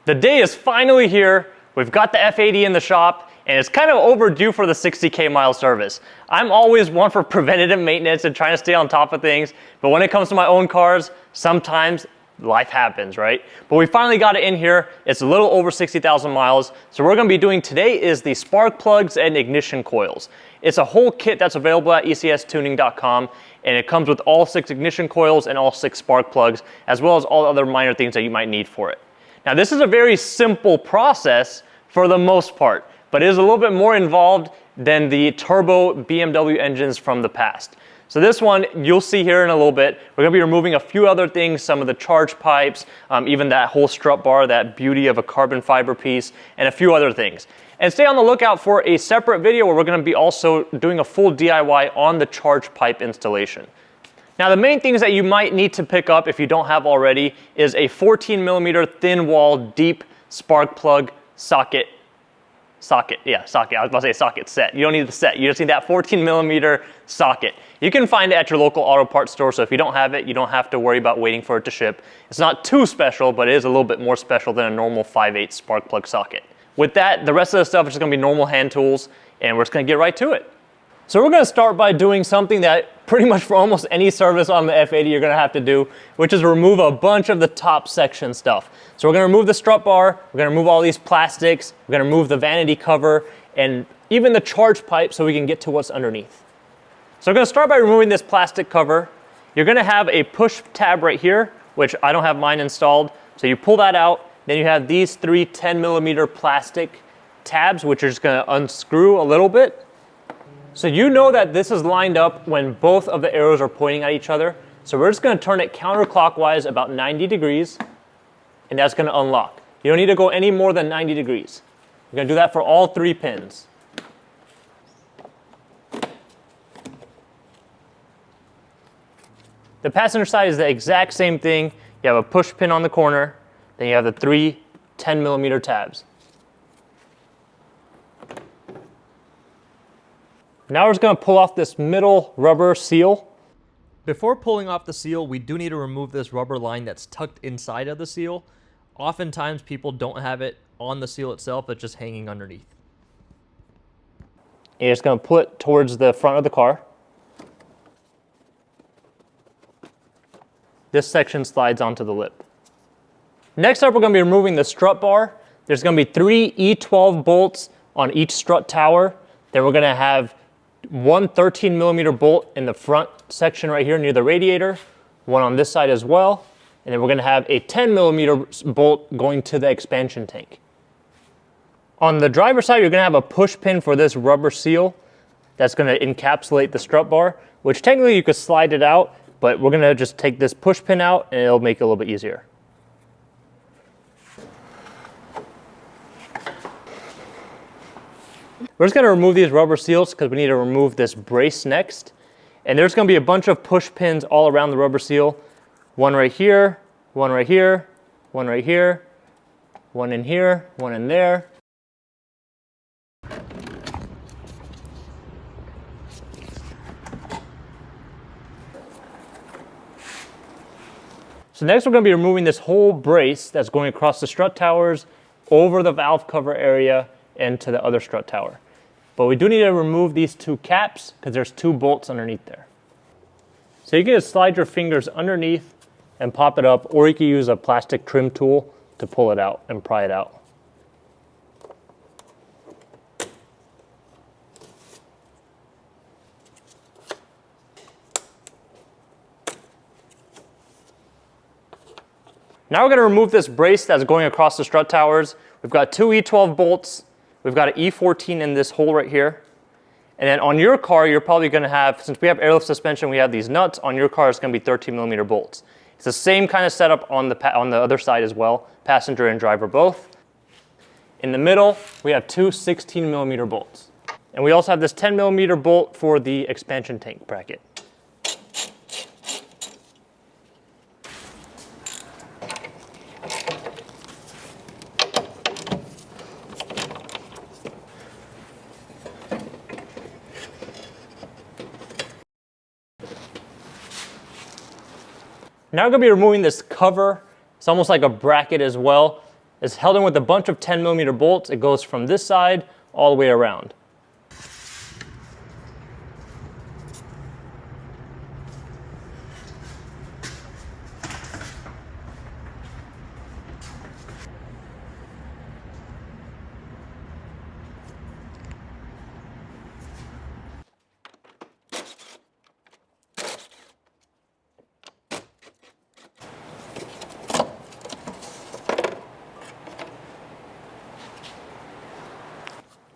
The day is finally here. We've got the F80 in the shop, and it's kind of overdue for the 60K mile service. I'm always one for preventative maintenance and trying to stay on top of things, but when it comes to my own cars, sometimes life happens, right? But we finally got it in here. It's a little over 60,000 miles. So what we're gonna be doing today is the spark plugs and ignition coils. It's a whole kit that's available at ecstuning.com, and it comes with all 6 ignition coils and all 6 spark plugs, as well as all other minor things that you might need for it. Now this is a very simple process for the most part, but it is a little bit more involved than the turbo BMW engines from the past. So this one, you'll see here in a little bit, we're gonna be removing a few other things, some of the charge pipes, even that whole strut bar, that beauty of a carbon fiber piece, and a few other things. And stay on the lookout for a separate video where we're gonna be also doing a full DIY on the charge pipe installation. Now the main things that you might need to pick up if you don't have already is a 14mm thin wall deep spark plug socket. I was about to say socket set. You don't need the set, you just need that 14mm socket. You can find it at your local auto parts store, so if you don't have it, you don't have to worry about waiting for it to ship. It's not too special, but it is a little bit more special than a normal 5/8 spark plug socket. With that, the rest of the stuff is just gonna be normal hand tools, and we're just gonna get right to it. So we're gonna start by doing something that pretty much for almost any service on the F80 you're gonna have to do, which is remove a bunch of the top section stuff. So we're gonna remove the strut bar, we're gonna remove all these plastics, we're gonna remove the vanity cover, and even the charge pipe so we can get to what's underneath. So we're gonna start by removing this plastic cover. You're gonna have a push tab right here, which I don't have mine installed. So you pull that out, then you have these 3 10mm plastic tabs, which are just gonna unscrew a little bit. So you know that this is lined up when both of the arrows are pointing at each other. So we're just gonna turn it counterclockwise about 90 degrees, and that's gonna unlock. You don't need to go any more than 90 degrees. You're gonna do that for all 3 pins. The passenger side is the exact same thing. You have a push pin on the corner, then you have the 3 10mm tabs. Now we're just gonna pull off this middle rubber seal. Before pulling off the seal, we do need to remove this rubber line that's tucked inside of the seal. Oftentimes people don't have it on the seal itself, it's just hanging underneath. And you're just gonna pull it towards the front of the car. This section slides onto the lip. Next up, we're gonna be removing the strut bar. There's gonna be 3 E12 bolts on each strut tower. Then we're gonna have 1 13mm bolt in the front section right here near the radiator, one on this side as well, and then we're gonna have a 10mm bolt going to the expansion tank. On the driver's side, you're gonna have a push pin for this rubber seal that's gonna encapsulate the strut bar, which technically you could slide it out, but we're gonna just take this push pin out and it'll make it a little bit easier. We're just gonna remove these rubber seals because we need to remove this brace next. And there's gonna be a bunch of push pins all around the rubber seal. One right here, one right here, one right here, one in here, one in there. So next we're gonna be removing this whole brace that's going across the strut towers, over the valve cover area, and to the other strut tower. But we do need to remove these 2 caps because there's 2 bolts underneath there. So you can just slide your fingers underneath and pop it up, or you can use a plastic trim tool to pull it out and pry it out. Now we're going to remove this brace that's going across the strut towers. We've got 2 E12 bolts. We've got an E14 in this hole right here. And then on your car, you're probably gonna have, since we have airlift suspension, we have these nuts. On your car, it's gonna be 13mm bolts. It's the same kind of setup on the other side as well, passenger and driver both. In the middle, we have 2 16mm bolts. And we also have this 10mm bolt for the expansion tank bracket. Now we're going to be removing this cover. It's almost like a bracket as well. It's held in with a bunch of 10mm bolts. It goes from this side all the way around.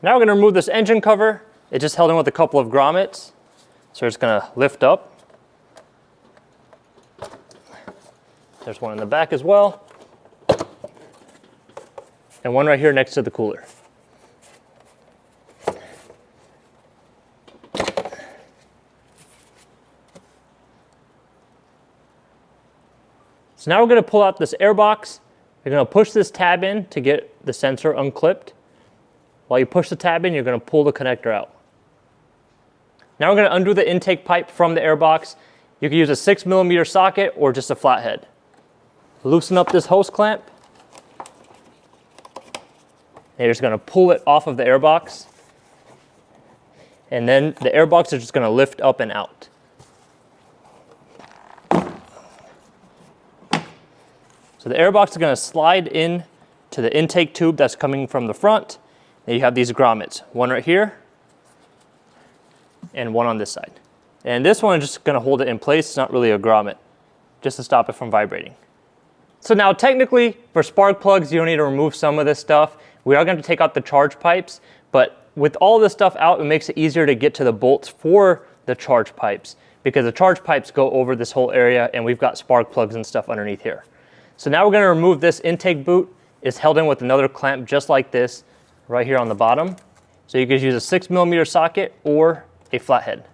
Now we're going to remove this engine cover. It's just held in with a couple of grommets. So we're just going to lift up. There's one in the back as well. And one right here next to the cooler. So now we're going to pull out this airbox. You're going to push this tab in to get the sensor unclipped. While you push the tab in, you're going to pull the connector out. Now we're going to undo the intake pipe from the airbox. You can use a 6mm socket or just a flathead. Loosen up this hose clamp. And you're just going to pull it off of the airbox. And then the airbox is just going to lift up and out. So the airbox is going to slide in to the intake tube that's coming from the front. And you have these grommets, one right here and one on this side. And this one is just going to hold it in place. It's not really a grommet, just to stop it from vibrating. So now technically for spark plugs, you don't need to remove some of this stuff. We are going to take out the charge pipes, but with all this stuff out, it makes it easier to get to the bolts for the charge pipes because the charge pipes go over this whole area and we've got spark plugs and stuff underneath here. So now we're going to remove this intake boot. It's held in with another clamp just like this right here on the bottom. So you could use a 6mm socket or a flathead.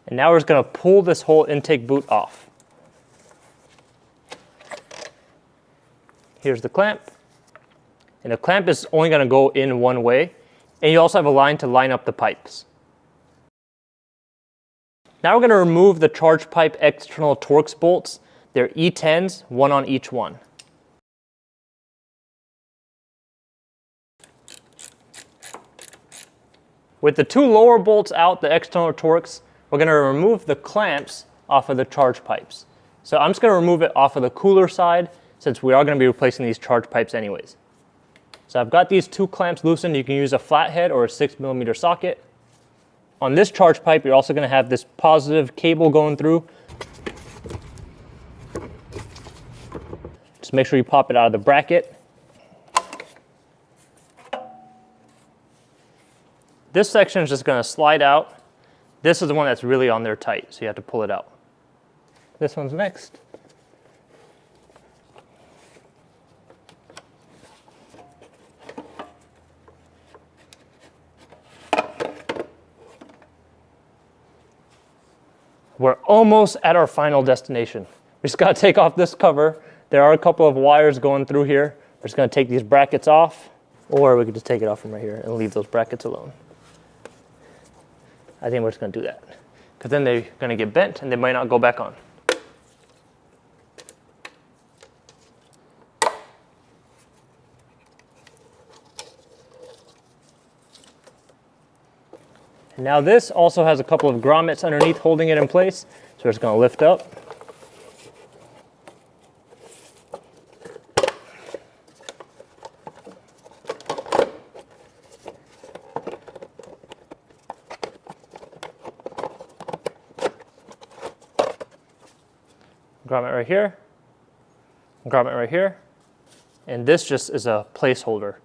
And now we're just going to pull this whole intake boot off. Here's the clamp. And the clamp is only going to go in one way. And you also have a line to line up the pipes. Now we're going to remove the charge pipe external Torx bolts. They're E10s, one on each one. With the two lower bolts out, the external Torx, we're going to remove the clamps off of the charge pipes. So I'm just going to remove it off of the cooler side since we are going to be replacing these charge pipes anyways. So I've got these two clamps loosened. You can use a flathead or a 6mm socket. On this charge pipe, you're also going to have this positive cable going through. Just make sure you pop it out of the bracket. This section is just going to slide out. This is the one that's really on there tight, so you have to pull it out. This one's next. We're almost at our final destination. We just got to take off this cover. There are a couple of wires going through here. We're just going to take these brackets off, or we could just take it off from right here and leave those brackets alone. I think we're just going to do that because then they're going to get bent and they might not go back on. And now this also has a couple of grommets underneath holding it in place. So we're just going to lift up. Grommet right here, grommet right here, and this just is a placeholder.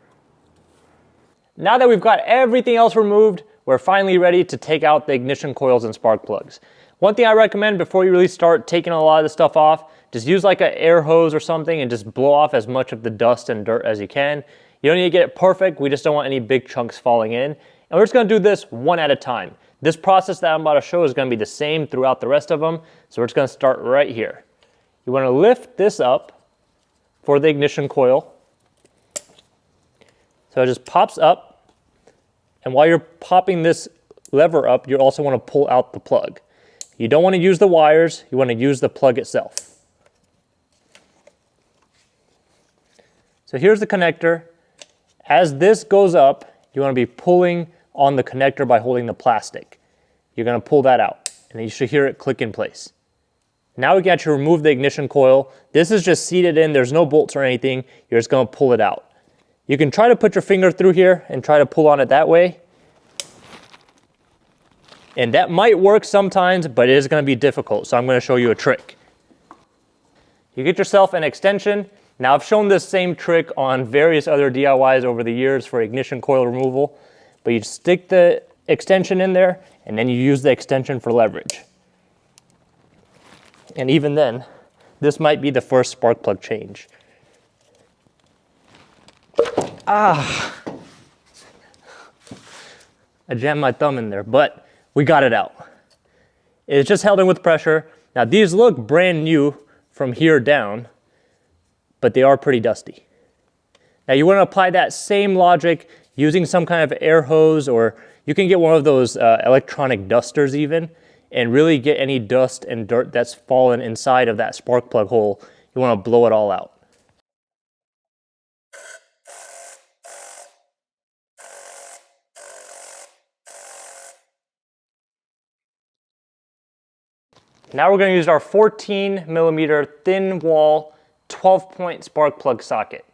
Now that we've got everything else removed, we're finally ready to take out the ignition coils and spark plugs. One thing I recommend before you really start taking a lot of the stuff off, just use like an air hose or something and just blow off as much of the dust and dirt as you can. You don't need to get it perfect, we just don't want any big chunks falling in. And we're just going to do this one at a time. This process that I'm about to show is going to be the same throughout the rest of them, so we're just going to start right here. You want to lift this up for the ignition coil. So it just pops up. And while you're popping this lever up, you also want to pull out the plug. You don't want to use the wires, you want to use the plug itself. So here's the connector. As this goes up, you want to be pulling on the connector by holding the plastic. You're going to pull that out, and you should hear it click in place. Now we got to remove the ignition coil. This is just seated in. There's no bolts or anything. You're just going to pull it out. You can try to put your finger through here and try to pull on it that way. And that might work sometimes, but it is going to be difficult. So I'm going to show you a trick. You get yourself an extension. Now I've shown this same trick on various other DIYs over the years for ignition coil removal. But you stick the extension in there, and then you use the extension for leverage. And even then, this might be the first spark plug change. I jammed my thumb in there, but we got it out. It's just held in with pressure. Now these look brand new from here down, but they are pretty dusty. Now you want to apply that same logic using some kind of air hose, or you can get one of those electronic dusters even, and really get any dust and dirt that's fallen inside of that spark plug hole. You want to blow it all out. Now we're going to use our 14mm thin wall 12-point spark plug socket.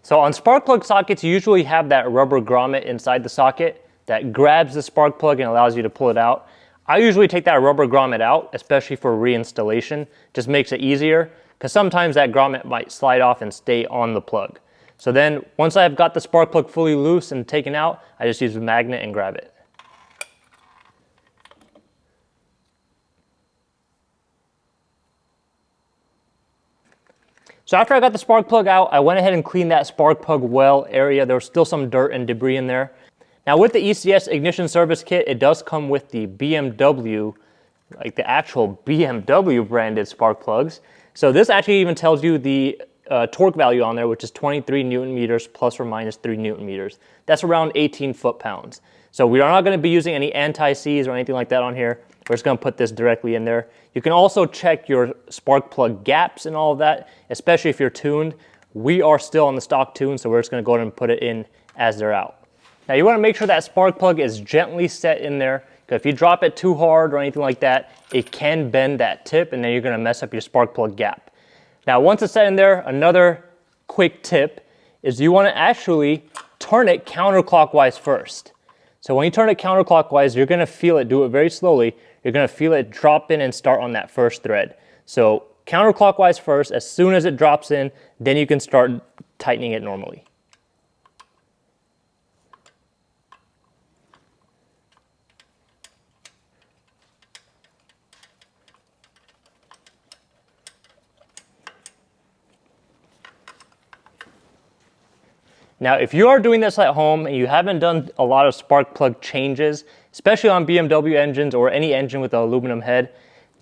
So on spark plug sockets, you usually have that rubber grommet inside the socket that grabs the spark plug and allows you to pull it out. I usually take that rubber grommet out, especially for reinstallation. Just makes it easier, because sometimes that grommet might slide off and stay on the plug. So then, once I've got the spark plug fully loose and taken out, I just use a magnet and grab it. So after I got the spark plug out, I went ahead and cleaned that spark plug well area. There was still some dirt and debris in there. Now with the ECS ignition service kit, it does come with the BMW, like the actual BMW branded spark plugs. So this actually even tells you the torque value on there, which is 23 Newton meters plus or minus 3 Newton meters. That's around 18 foot-pounds. So we are not going to be using any anti-seize or anything like that on here. We're just going to put this directly in there. You can also check your spark plug gaps and all of that, especially if you're tuned. We are still on the stock tune, so we're just going to go ahead and put it in as they're out. Now you want to make sure that spark plug is gently set in there, because if you drop it too hard or anything like that, it can bend that tip and then you're going to mess up your spark plug gap. Now once it's set in there, another quick tip is you want to actually turn it counterclockwise first. So when you turn it counterclockwise, you're going to feel it, do it very slowly, you're going to feel it drop in and start on that first thread. So counterclockwise first, as soon as it drops in, then you can start tightening it normally. Now, if you are doing this at home and you haven't done a lot of spark plug changes, especially on BMW engines or any engine with an aluminum head,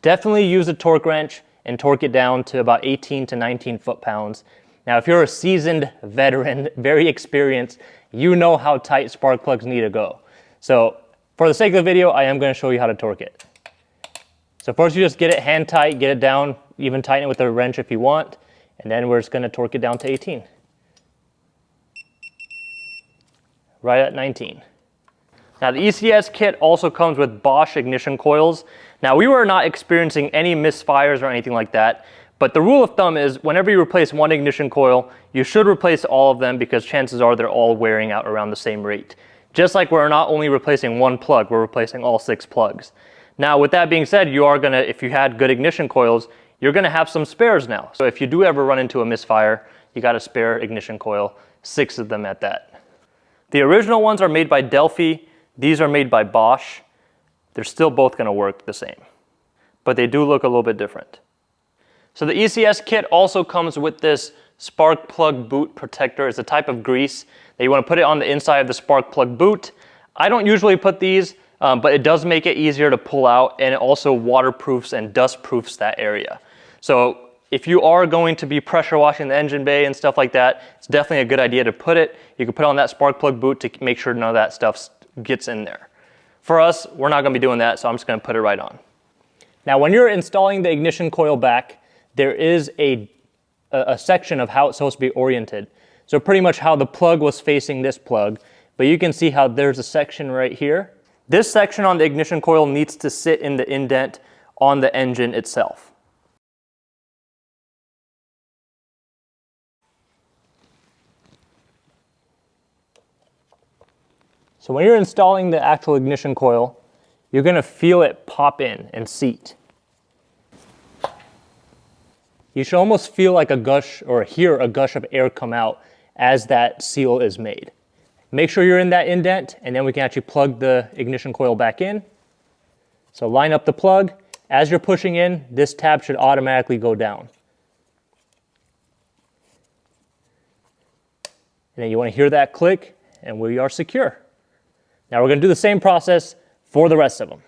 definitely use a torque wrench and torque it down to about 18 to 19 foot-pounds. Now, if you're a seasoned veteran, very experienced, you know how tight spark plugs need to go. So, for the sake of the video, I am going to show you how to torque it. So first you just get it hand tight, get it down, even tighten it with a wrench if you want, and then we're just going to torque it down to 18. Right at 19. Now the ECS kit also comes with Bosch ignition coils. Now we were not experiencing any misfires or anything like that, but the rule of thumb is whenever you replace one ignition coil, you should replace all of them because chances are they're all wearing out around the same rate. Just like we're not only replacing one plug, we're replacing all 6 plugs. Now with that being said, you are gonna, if you had good ignition coils, you're gonna have some spares now. So if you do ever run into a misfire, you got a spare ignition coil, 6 of them at that. The original ones are made by Delphi. These are made by Bosch. They're still both going to work the same, but they do look a little bit different. So the ECS kit also comes with this spark plug boot protector. It's a type of grease that you want to put it on the inside of the spark plug boot. I don't usually put these, but it does make it easier to pull out, and it also waterproofs and dust proofs that area. So if you are going to be pressure washing the engine bay and stuff like that, it's definitely a good idea to put it. You can put it on that spark plug boot to make sure none of that stuff gets in there. For us, we're not gonna be doing that, so I'm just gonna put it right on. Now, when you're installing the ignition coil back, there is a section of how it's supposed to be oriented. So pretty much how the plug was facing this plug, but you can see how there's a section right here. This section on the ignition coil needs to sit in the indent on the engine itself. So when you're installing the actual ignition coil, you're gonna feel it pop in and seat. You should almost feel like a gush or hear a gush of air come out as that seal is made. Make sure you're in that indent, and then we can actually plug the ignition coil back in. So line up the plug. As you're pushing in, this tab should automatically go down. And then you want to hear that click, and we are secure. Now we're going to do the same process for the rest of them.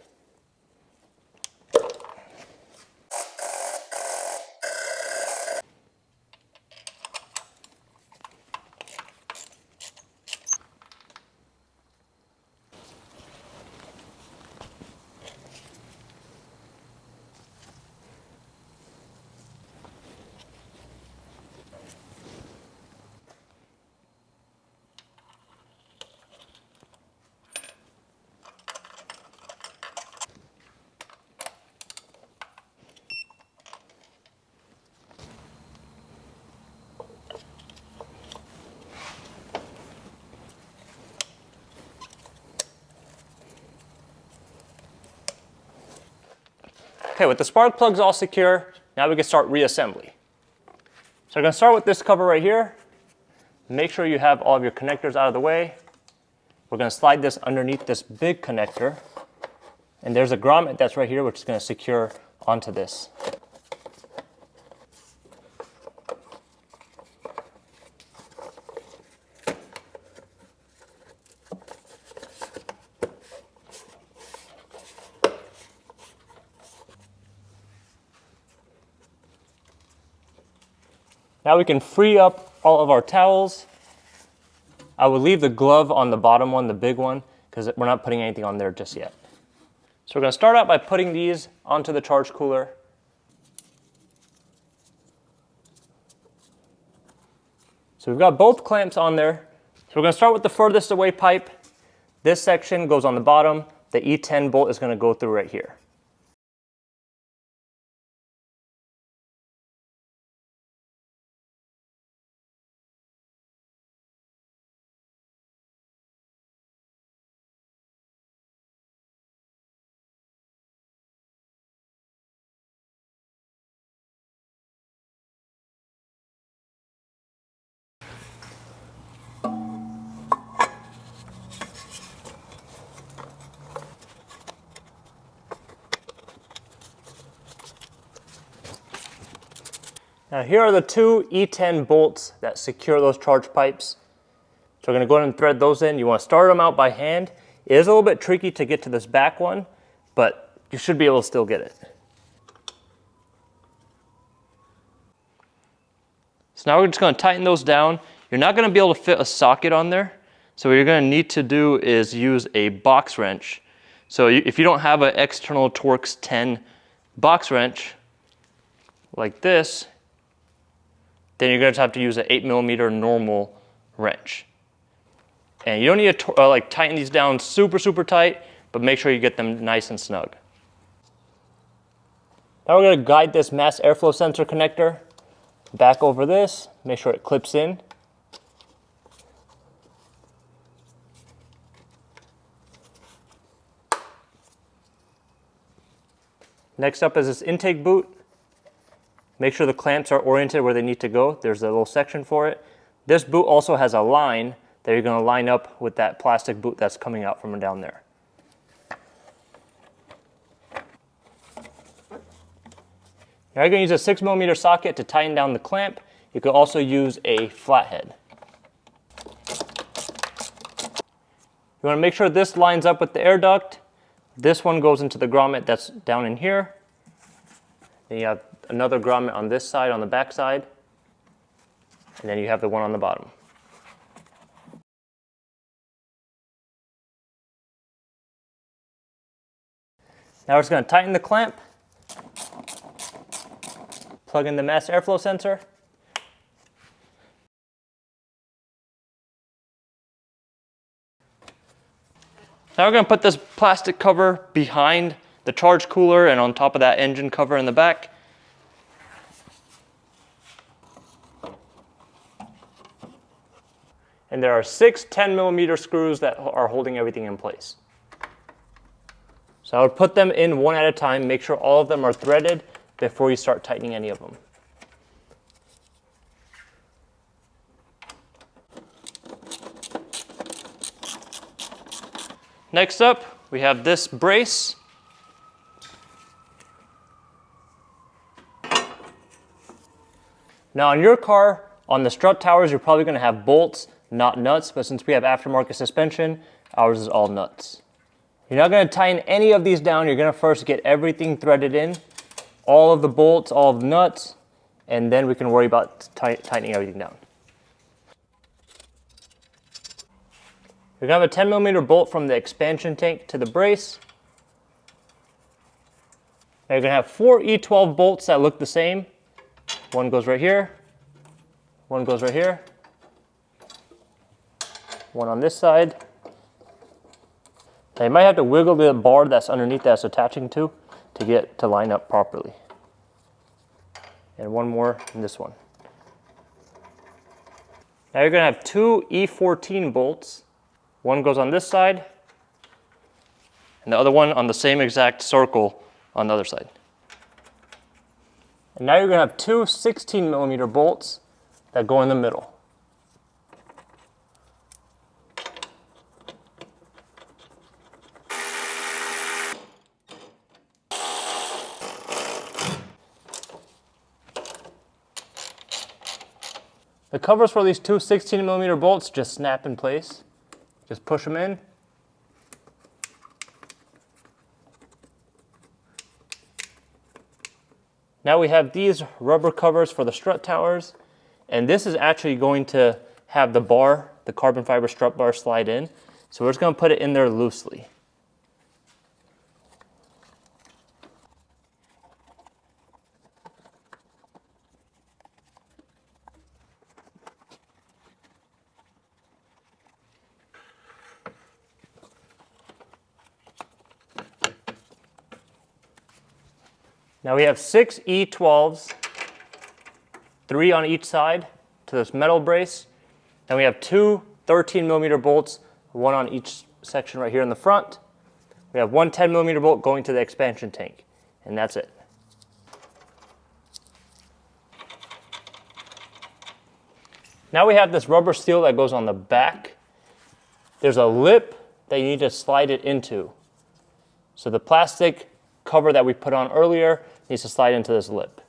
Okay, with the spark plugs all secure, now we can start reassembly. So I'm going to start with this cover right here. Make sure you have all of your connectors out of the way. We're going to slide this underneath this big connector. And there's a grommet that's right here, which is going to secure onto this. Now we can free up all of our towels. I would leave the glove on the bottom one, the big one, because we're not putting anything on there just yet. So we're going to start out by putting these onto the charge cooler. So we've got both clamps on there. So we're going to start with the furthest away pipe. This section goes on the bottom. The E10 bolt is going to go through right here. Now here are the two E10 bolts that secure those charge pipes. So we're going to go ahead and thread those in. You want to start them out by hand. It is a little bit tricky to get to this back one, but you should be able to still get it. So now we're just going to tighten those down. You're not going to be able to fit a socket on there. So what you're going to need to do is use a box wrench. So if you don't have an external Torx 10 box wrench like this, then you're going to have to use an 8mm normal wrench. And you don't need to like tighten these down super tight, but make sure you get them nice and snug. Now we're going to guide this mass airflow sensor connector back over this, make sure it clips in. Next up is this intake boot. Make sure the clamps are oriented where they need to go. There's a little section for it. This boot also has a line that you're going to line up with that plastic boot that's coming out from down there. Now you're going to use a 6mm socket to tighten down the clamp. You could also use a flathead. You want to make sure this lines up with the air duct. This one goes into the grommet that's down in here. Then you have another grommet on this side, on the back side, and then you have the one on the bottom. Now we're just going to tighten the clamp, plug in the mass airflow sensor. Now we're going to put this plastic cover behind the charge cooler and on top of that engine cover in the back. And there are 6 10mm screws that are holding everything in place. So I would put them in one at a time, make sure all of them are threaded before you start tightening any of them. Next up, we have this brace. Now on your car, on the strut towers, you're probably going to have bolts, not nuts, but since we have aftermarket suspension, ours is all nuts. You're not going to tighten any of these down. You're going to first get everything threaded in, all of the bolts, all of the nuts, and then we can worry about tightening everything down. You're going to have a 10mm bolt from the expansion tank to the brace. Now you're going to have 4 E12 bolts that look the same. One goes right here, one goes right here, one on this side. Now you might have to wiggle the bar that's underneath that's attaching to get to line up properly. And one more in this one. Now you're going to have 2 E14 bolts. One goes on this side, and the other one on the same exact circle on the other side. And now you're going to have 2 16mm bolts that go in the middle. The covers for these 2 16mm bolts just snap in place. Just push them in. Now we have these rubber covers for the strut towers, and this is actually going to have the bar, the carbon fiber strut bar, slide in. So we're just going to put it in there loosely. Now we have 6 E12s, 3 on each side to this metal brace. Then we have 2 13mm bolts, 1 on each section right here in the front. We have 1 10mm bolt going to the expansion tank, and that's it. Now we have this rubber seal that goes on the back. There's a lip that you need to slide it into. So the plastic cover that we put on earlier needs to slide into this lip.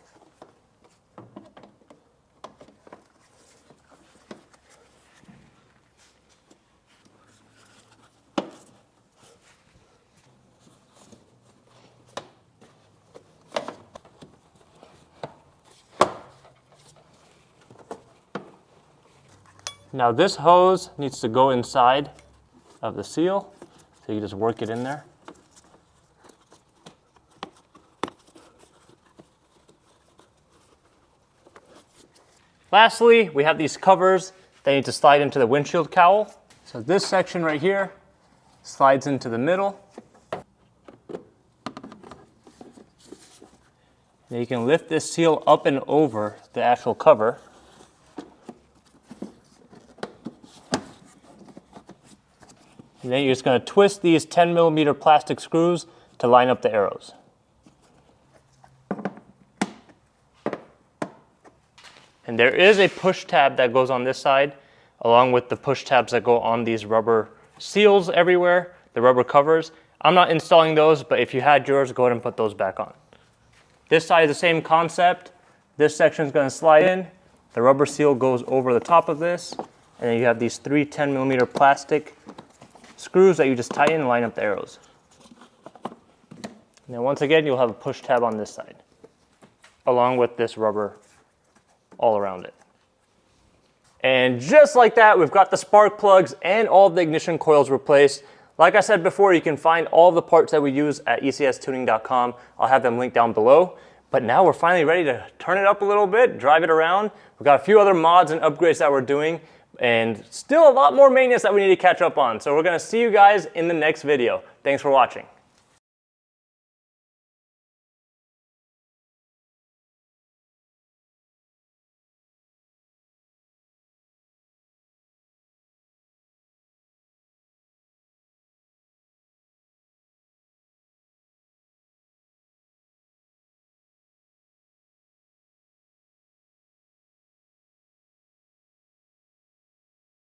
Now this hose needs to go inside of the seal, so you just work it in there. Lastly, we have these covers that need to slide into the windshield cowl. So this section right here slides into the middle. Now you can lift this seal up and over the actual cover. And then you're just going to twist these 10mm plastic screws to line up the arrows. And there is a push tab that goes on this side, along with the push tabs that go on these rubber seals everywhere, the rubber covers. I'm not installing those, but if you had yours, go ahead and put those back on. This side is the same concept. This section is going to slide in. The rubber seal goes over the top of this. And then you have these 3 10mm plastic screws that you just tighten and line up the arrows. And then once again, you'll have a push tab on this side. along with this rubber all around it. And just like that, we've got the spark plugs and all of the ignition coils replaced. Like I said before, you can find all of the parts that we use at ecstuning.com. I'll have them linked down below. But now we're finally ready to turn it up a little bit, drive it around. We've got a few other mods and upgrades that we're doing, and still a lot more maintenance that we need to catch up on. So we're gonna see you guys in the next video. Thanks for watching.